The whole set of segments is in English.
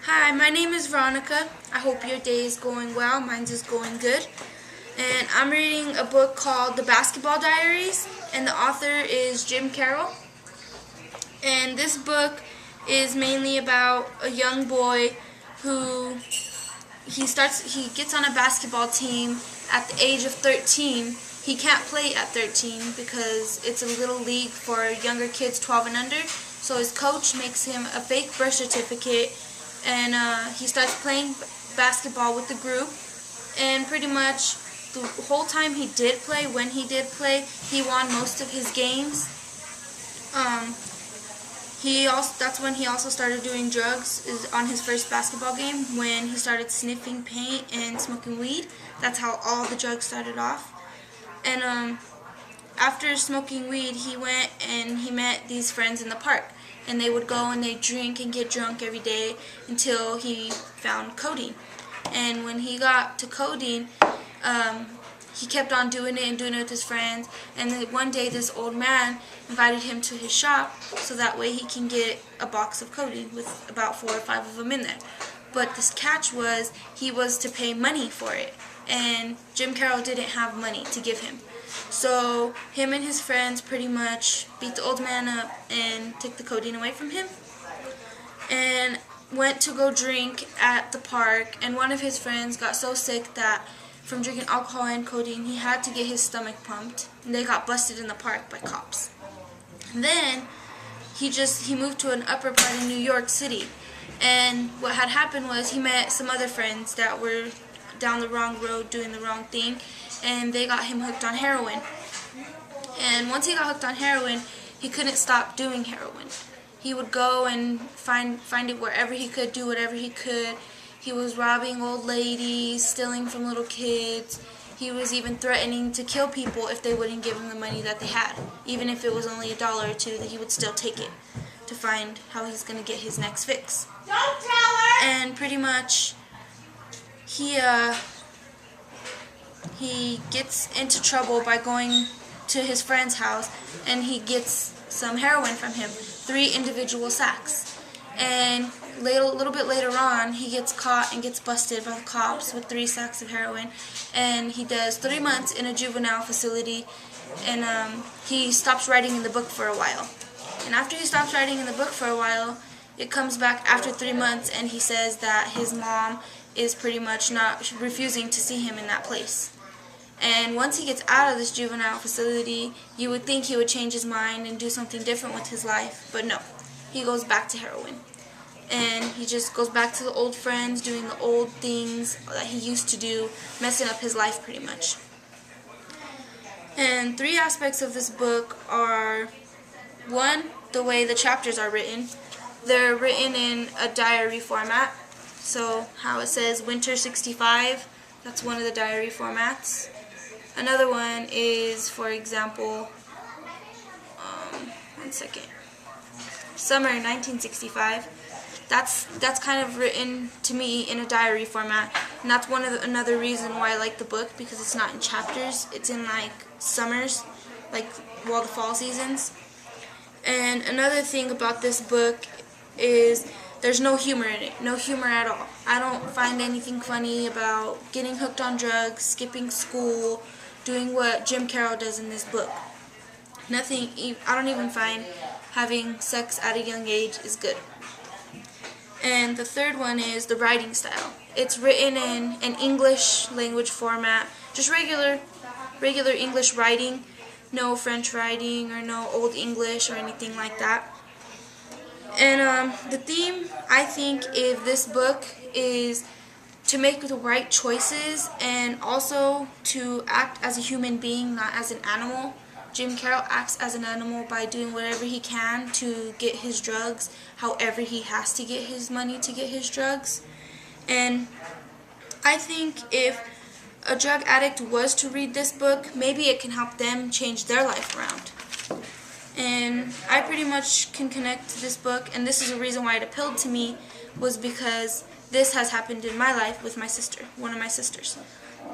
Hi, my name is Veronica. I hope your day is going well. Mine's is going good. And I'm reading a book called The Basketball Diaries, and the author is Jim Carroll. And this book is mainly about a young boy who he gets on a basketball team at the age of 13. He can't play at 13 because it's a little league for younger kids 12 and under. So his coach makes him a fake birth certificate, and he starts playing basketball with the group. And pretty much the whole time he did play, when he did play, he won most of his games. That's when he also started doing drugs, is on his first basketball game, when he started sniffing paint and smoking weed. That's how all the drugs started off. And after smoking weed, he went and he met these friends in the park, and they would go and they drink and get drunk every day until he found codeine. And when he got to codeine, he kept on doing it and doing it with his friends. And then one day this old man invited him to his shop so that way he can get a box of codeine with about 4 or 5 of them in there. But this catch was he was to pay money for it, and Jim Carroll didn't have money to give him. So him and his friends pretty much beat the old man up and took the codeine away from him, and went to go drink at the park. And one of his friends got so sick that from drinking alcohol and codeine, he had to get his stomach pumped, and they got busted in the park by cops. And then he moved to an upper part in New York City, and what had happened was he met some other friends that were down the wrong road doing the wrong thing, and they got him hooked on heroin. And once he got hooked on heroin, he couldn't stop doing heroin. He would go and find it wherever he could, do whatever he could. He was robbing old ladies, stealing from little kids. He was even threatening to kill people if they wouldn't give him the money that they had. Even if it was only $1 or $2, that he would still take it to find how he's going to get his next fix. Don't tell her! And pretty much he gets into trouble by going to his friend's house, and he gets some heroin from him, 3 individual sacks. And a little bit later on, he gets caught and gets busted by the cops with 3 sacks of heroin, and he does 3 months in a juvenile facility, and he stops writing in the book for a while. And after he stops writing in the book for a while, it comes back after 3 months, and he says that his mom is pretty much refusing to see him in that place. And once he gets out of this juvenile facility, you would think he would change his mind and do something different with his life, but no. He goes back to heroin. And he just goes back to the old friends, doing the old things that he used to do, messing up his life pretty much. And 3 aspects of this book are, 1, the way the chapters are written. They're written in a diary format. So how it says Winter 65, that's one of the diary formats. Another one is, for example, Summer 1965. That's kind of written to me in a diary format, and that's another reason why I like the book, because it's not in chapters. It's in like summers, like the fall seasons. And another thing about this book is there's no humor in it, no humor at all. I don't find anything funny about getting hooked on drugs, skipping school, doing what Jim Carroll does in this book. Nothing. I don't even find having sex at a young age is good. And the third one is the writing style. It's written in an English language format, just regular English writing, no French writing or no Old English or anything like that. And the theme, I think, of this book is to make the right choices and also to act as a human being, not as an animal. Jim Carroll acts as an animal by doing whatever he can to get his drugs, however he has to get his money to get his drugs. And I think if a drug addict was to read this book, maybe it can help them change their life around. And I pretty much can connect to this book, and this is the reason why it appealed to me, was because this has happened in my life with my sister, one of my sisters.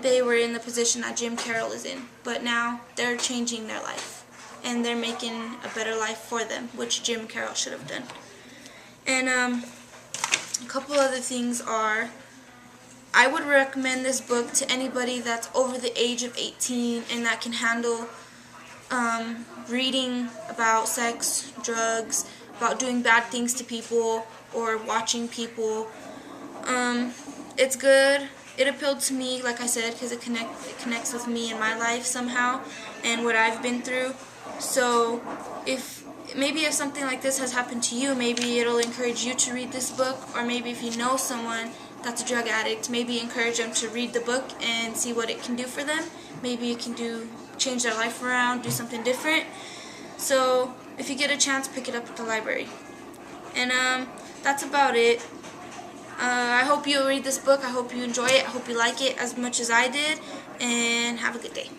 They were in the position that Jim Carroll is in, but now they're changing their life, and they're making a better life for them, which Jim Carroll should have done. And couple other things are, I would recommend this book to anybody that's over the age of 18 and that can handle reading about sex, drugs, about doing bad things to people, or watching people. It's good. It appealed to me, like I said, because it connects with me in my life somehow and what I've been through. So if something like this has happened to you, maybe it'll encourage you to read this book, or maybe if you know someone that's a drug addict, maybe encourage them to read the book and see what it can do for them. Maybe it can change their life around, do something different. So if you get a chance, pick it up at the library. And that's about it. I hope you'll read this book. I hope you enjoy it. I hope you like it as much as I did. And have a good day.